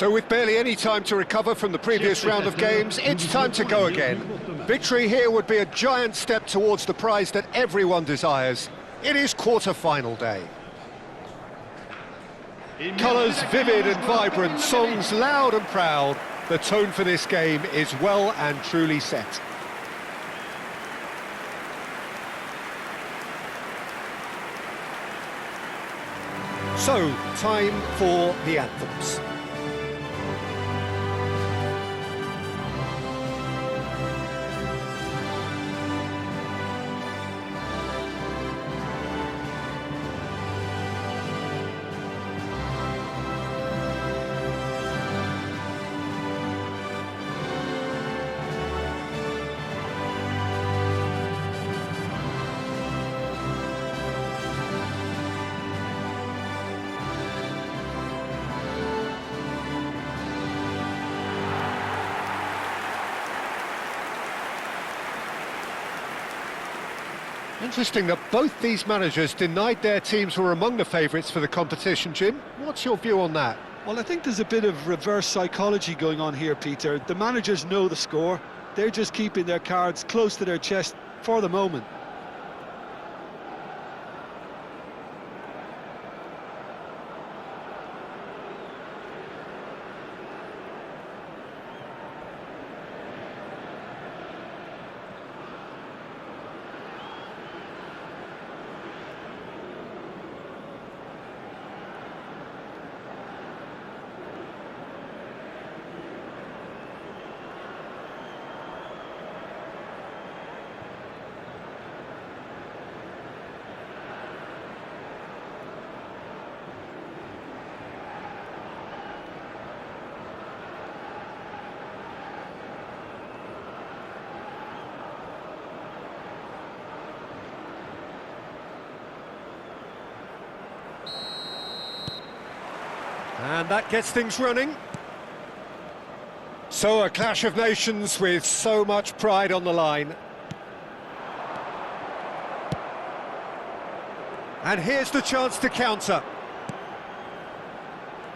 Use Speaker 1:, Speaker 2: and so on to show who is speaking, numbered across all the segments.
Speaker 1: So with barely any time to recover from the previous round of games, it's time to go again. Victory here would be a giant step towards the prize that everyone desires. It is quarter-final day. Colours vivid and vibrant, songs loud and proud. The tone for this game is well and truly set. So, time for the anthems. Interesting that both these managers denied their teams were among the favourites for the competition, Jim. What's your view on that?
Speaker 2: Well, I think there's a bit of reverse psychology going on here, Peter. The managers know the score. They're just keeping their cards close to their chest for the moment.
Speaker 1: And that gets things running. So a clash of nations with so much pride on the line. And here's the chance to counter.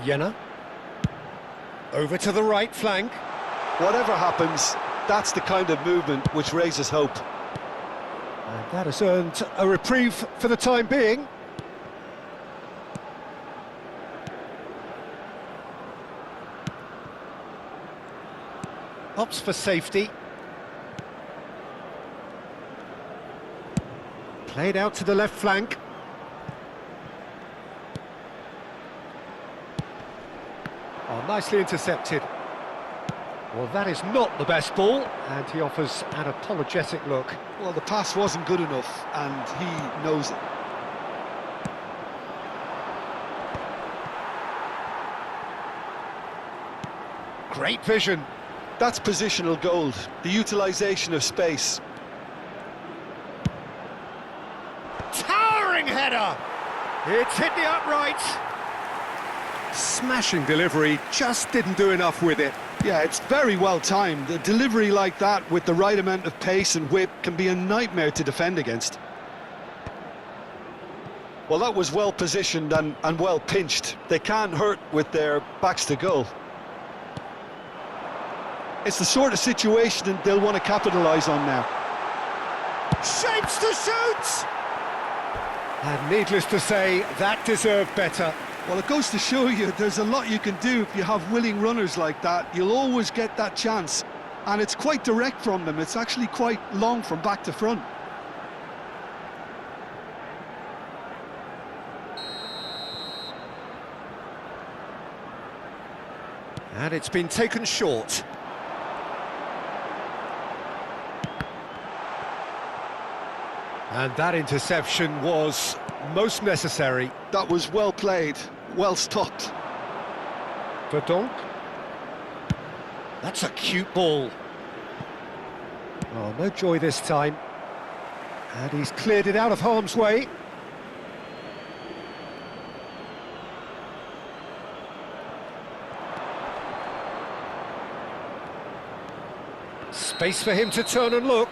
Speaker 1: Jena. Over to the right flank.
Speaker 2: Whatever happens, that's the kind of movement which raises hope.
Speaker 1: And that has earned a reprieve for the time being. Opts for safety. Played out to the left flank. Oh, nicely intercepted. Well, that is not the best ball, and he offers an apologetic look.
Speaker 2: Well, the pass wasn't good enough, and he knows it.
Speaker 1: Great vision.
Speaker 2: That's positional gold, the utilisation of space.
Speaker 1: Towering header! It's hit the upright. Smashing delivery, just didn't do enough with it.
Speaker 2: Yeah, it's very well timed. A delivery like that with the right amount of pace and whip can be a nightmare to defend against. Well, that was well positioned and well pinched. They can't hurt with their backs to goal. It's the sort of situation that they'll want to capitalise on now.
Speaker 1: Shapes to shoot! And needless to say, that deserved better.
Speaker 2: Well, it goes to show you there's a lot you can do if you have willing runners like that. You'll always get that chance. And it's quite direct from them. It's actually quite long from back to front.
Speaker 1: And it's been taken short. And that interception was most necessary.
Speaker 2: That was well played, well stopped.
Speaker 1: Verdonk. That's a cute ball. Oh, no joy this time. And he's cleared it out of harm's way. Space for him to turn and look.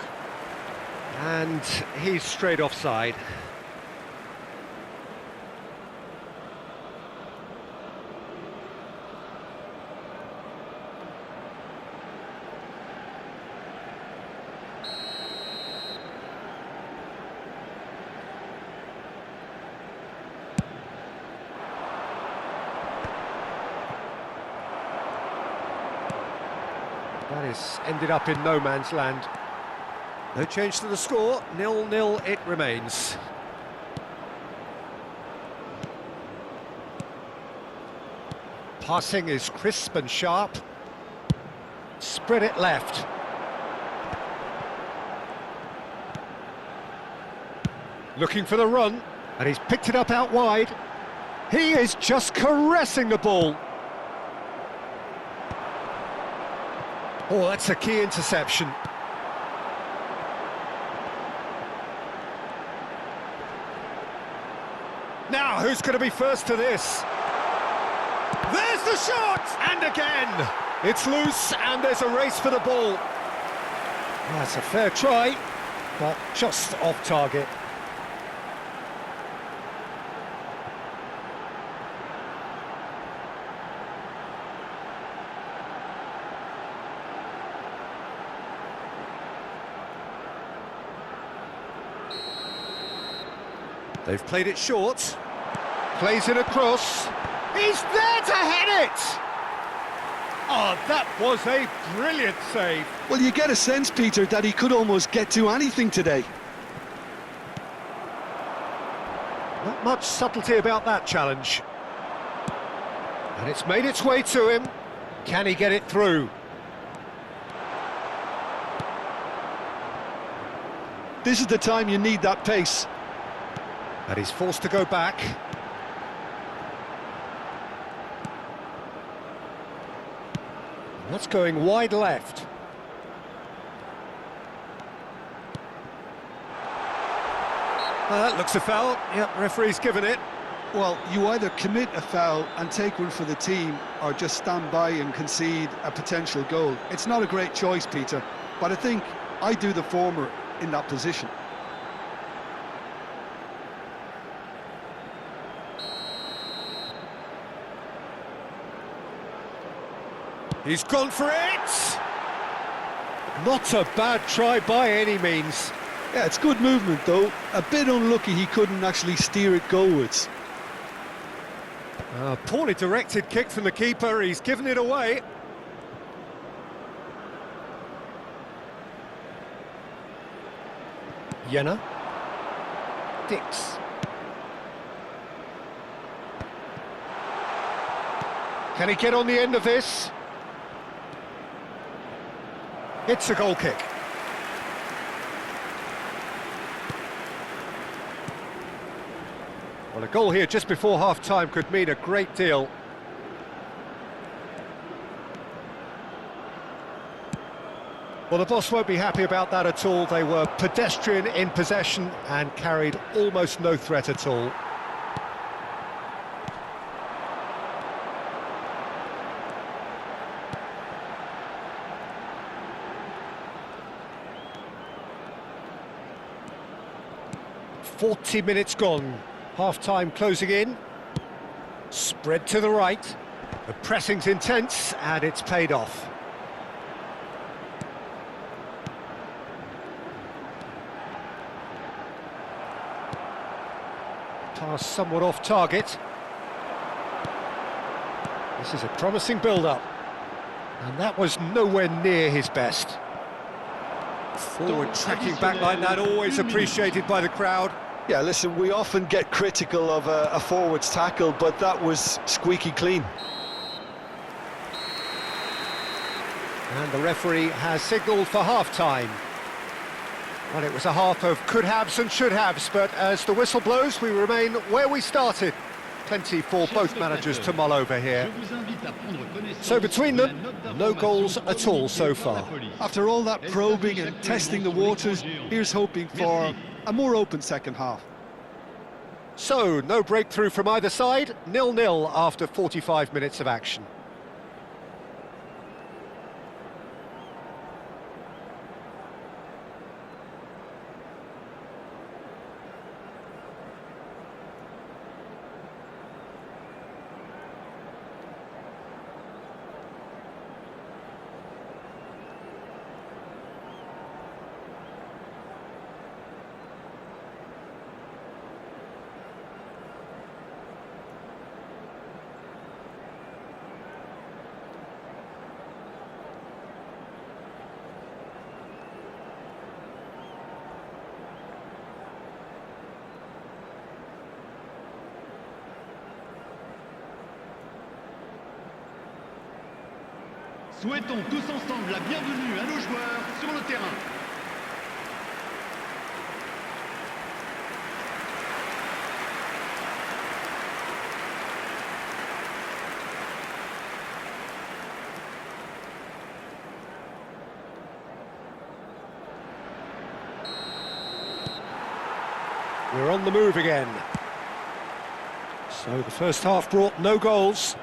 Speaker 1: And he's straight offside. That is ended up in no man's land. No change to the score, 0-0 it remains. Passing is crisp and sharp. Spread it left. Looking for the run, and he's picked it up out wide. He is just caressing the ball. Oh, that's a key interception. Now, who's going to be first to this? There's the shot! And again! It's loose, and there's a race for the ball. That's a fair try, but just off target. They've played it short. Plays it across. He's there to head it! Oh, that was a brilliant save.
Speaker 2: Well, you get a sense, Peter, that he could almost get to anything today.
Speaker 1: Not much subtlety about that challenge. And it's made its way to him. Can he get it through?
Speaker 2: This is the time you need that pace.
Speaker 1: And he's forced to go back. That's going wide left. That looks a foul. Yep, referee's given it.
Speaker 2: Well, you either commit a foul and take one for the team, or just stand by and concede a potential goal. It's not a great choice, Peter, but I think I do the former in that position.
Speaker 1: He's gone for it! Not a bad try by any means.
Speaker 2: Yeah, it's good movement, though. A bit unlucky he couldn't actually steer it goalwards.
Speaker 1: Poorly directed kick from the keeper, he's given it away. Jenner. Dix. Can he get on the end of this? It's a goal kick. Well, a goal here just before half-time could mean a great deal. Well, the boss won't be happy about that at all. They were pedestrian in possession and carried almost no threat at all. .40 minutes gone. Half-time closing in. Spread to the right. The pressing's intense, and it's paid off. Pass somewhat off target. This is a promising build-up. And that was nowhere near his best. Forward tracking back like that, always appreciated by the crowd.
Speaker 2: Yeah, listen, we often get critical of a forward's tackle, but that was squeaky clean.
Speaker 1: And the referee has signalled for half-time. Well, it was a half of could-haves and should-haves, but as the whistle blows, we remain where we started. Plenty for both managers to mull over here. So between them, no goals at all so far.
Speaker 2: After all that probing and testing the waters, here's hoping for a more open second half.
Speaker 1: So, no breakthrough from either side, 0-0 after 45 minutes of action.
Speaker 3: Souhaitons tous ensemble la bienvenue à nos joueurs sur le terrain.
Speaker 1: We're on the move again. So the first half brought no goals.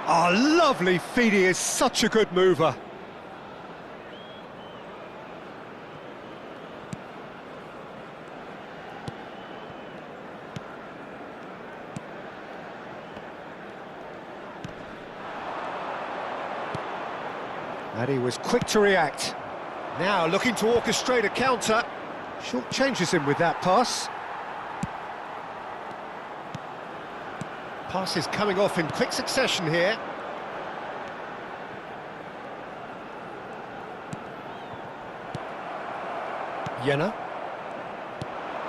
Speaker 1: Oh, lovely feed, he is such a good mover. And he was quick to react. Now looking to orchestrate a counter. Short changes him with that pass. Passes coming off in quick succession here. Jenner.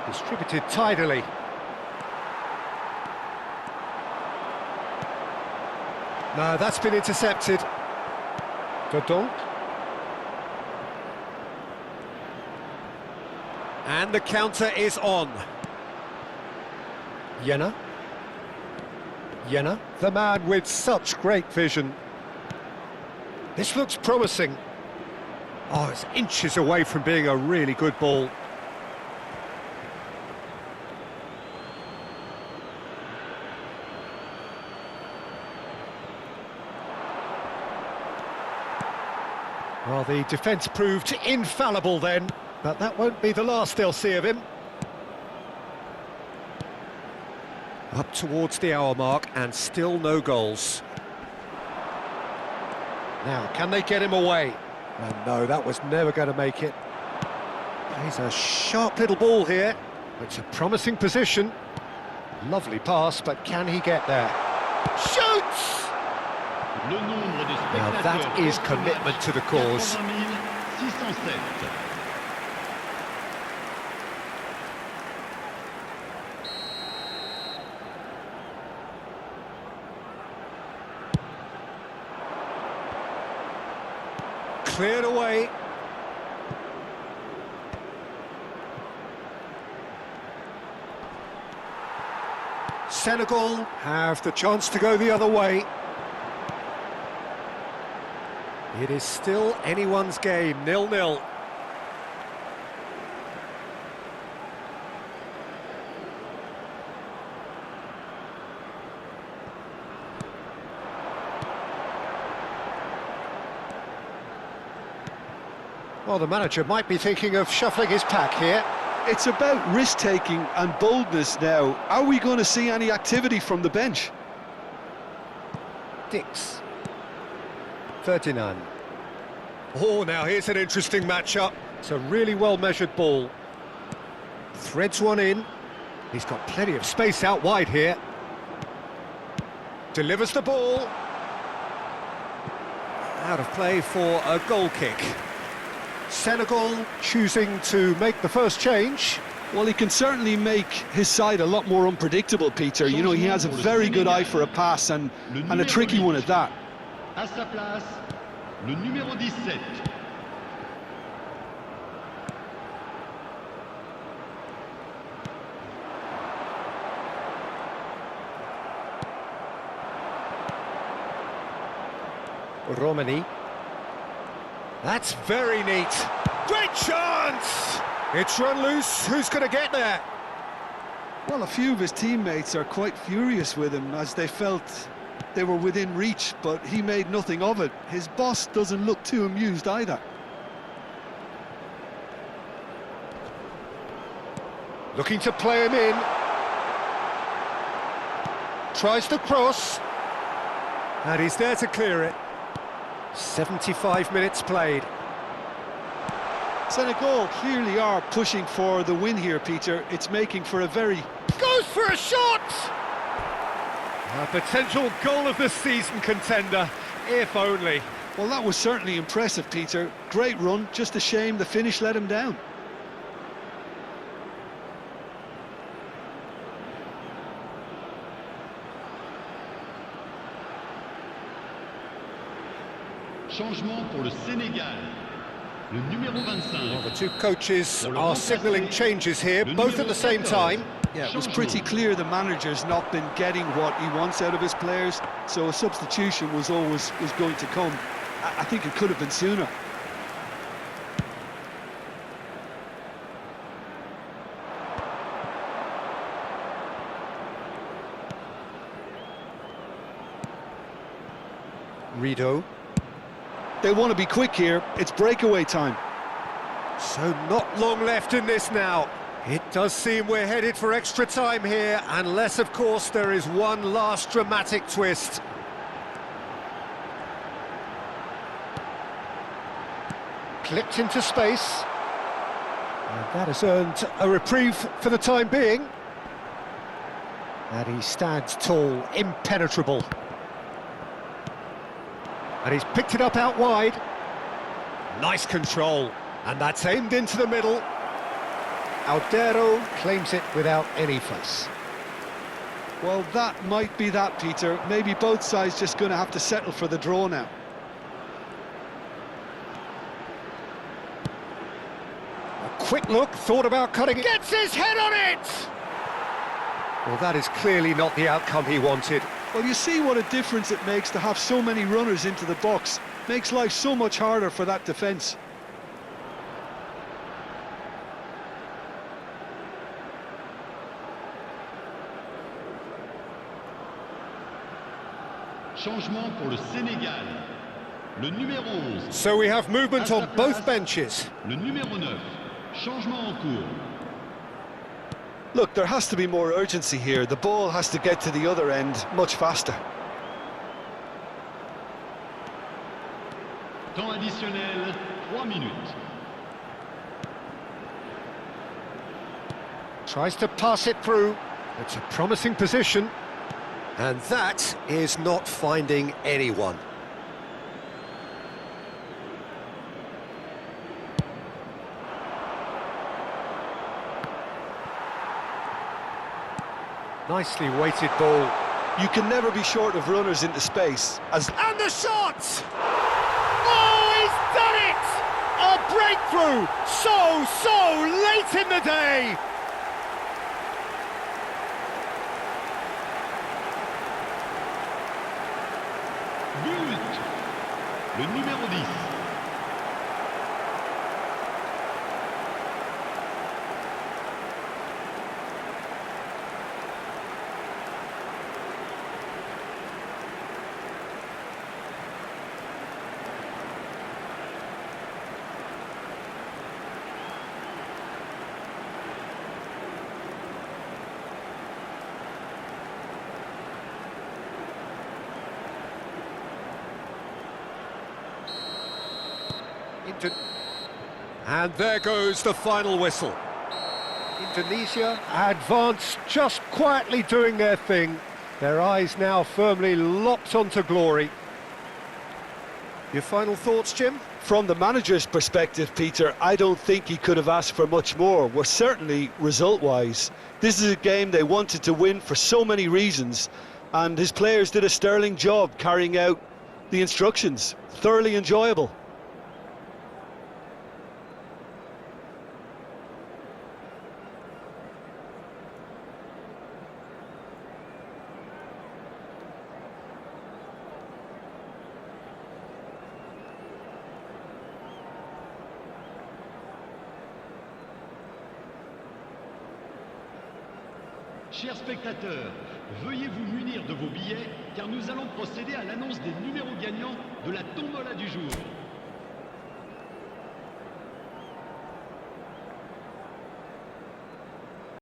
Speaker 1: Distributed tidily. No, that's been intercepted. Dodon. And the counter is on. Jenner. Jenner, the man with such great vision. This looks promising. Oh, it's inches away from being a really good ball. Well, the defence proved infallible then, but that won't be the last they'll see of him. Up towards the hour mark and still no goals. Now, can they get him away? And no, that was never going to make it. He's a sharp little ball here. It's a promising position. Lovely pass, but can he get there? Shoots! Now that is commitment to the cause. Cleared away. Senegal have the chance to go the other way. It is still anyone's game, 0-0. Well, the manager might be thinking of shuffling his pack here.
Speaker 2: It's about risk-taking and boldness now. Are we going to see any activity from the bench?
Speaker 1: Dix. Ferdinand. Oh, now here's an interesting matchup. It's a really well-measured ball. Threads one in. He's got plenty of space out wide here. Delivers the ball. Out of play for a goal kick. Senegal choosing to make the first change.
Speaker 2: Well, he can certainly make his side a lot more unpredictable, Peter. You know, he has a very good eye for a pass and a tricky one at that.
Speaker 3: À sa place, le numéro 17.
Speaker 1: Romani. That's very neat. Great chance! It's run loose. Who's going to get there?
Speaker 2: Well, a few of his teammates are quite furious with him as they felt they were within reach, but he made nothing of it. His boss doesn't look too amused either.
Speaker 1: Looking to play him in. Tries to cross. And he's there to clear it. 75 minutes played.
Speaker 2: Senegal clearly are pushing for the win here, Peter. It's making for a very...
Speaker 1: Goes for a shot! A potential goal of the season contender, if only.
Speaker 2: Well, that was certainly impressive, Peter. Great run, just a shame the finish let him down.
Speaker 3: Changement pour le Sénégal. Le numéro 25.
Speaker 1: Well, the two coaches are signalling changes here, both at the same time.
Speaker 2: Yeah, it was pretty clear the manager's not been getting what he wants out of his players, so a substitution was going to come. I think it could have been sooner.
Speaker 1: Rido.
Speaker 2: They want to be quick here. It's breakaway time.
Speaker 1: So not long left in this now. It does seem we're headed for extra time here, unless, of course, there is one last dramatic twist. Clipped into space. And that has earned a reprieve for the time being. And he stands tall, impenetrable. And he's picked it up out wide. Nice control. And that's aimed into the middle. Aldero claims it without any fuss.
Speaker 2: Well, that might be that, Peter. Maybe both sides just going to have to settle for the draw now.
Speaker 1: A quick look, thought about cutting it. Gets his head on it! Well, that is clearly not the outcome he wanted.
Speaker 2: Well, you see what a difference it makes to have so many runners into the box. Makes life so much harder for that defence.
Speaker 3: Changement pour le Sénégal. Le numéro 11.
Speaker 1: So we have movement on both benches.
Speaker 3: Le numéro 9. Changement en cours.
Speaker 2: Look, there has to be more urgency here. The ball has to get to the other end much faster.
Speaker 3: Temps additionnel, 3 minutes.
Speaker 1: Tries to pass it through. It's a promising position. And that is not finding anyone. Nicely weighted ball.
Speaker 2: You can never be short of runners into space.
Speaker 1: And the shot! Oh, he's done it! A breakthrough! So late in the day!
Speaker 3: But! Le numéro 10.
Speaker 1: And there goes the final whistle. Indonesia advance, just quietly doing their thing. Their eyes now firmly locked onto glory. Your final thoughts, Jim?
Speaker 2: From the manager's perspective, Peter, I don't think he could have asked for much more. Well, certainly result-wise. This is a game they wanted to win for so many reasons, and his players did a sterling job carrying out the instructions. Thoroughly enjoyable.
Speaker 3: Chers spectateurs, veuillez vous munir de vos billets car nous allons procéder à l'annonce des numéros gagnants de la tombola du jour.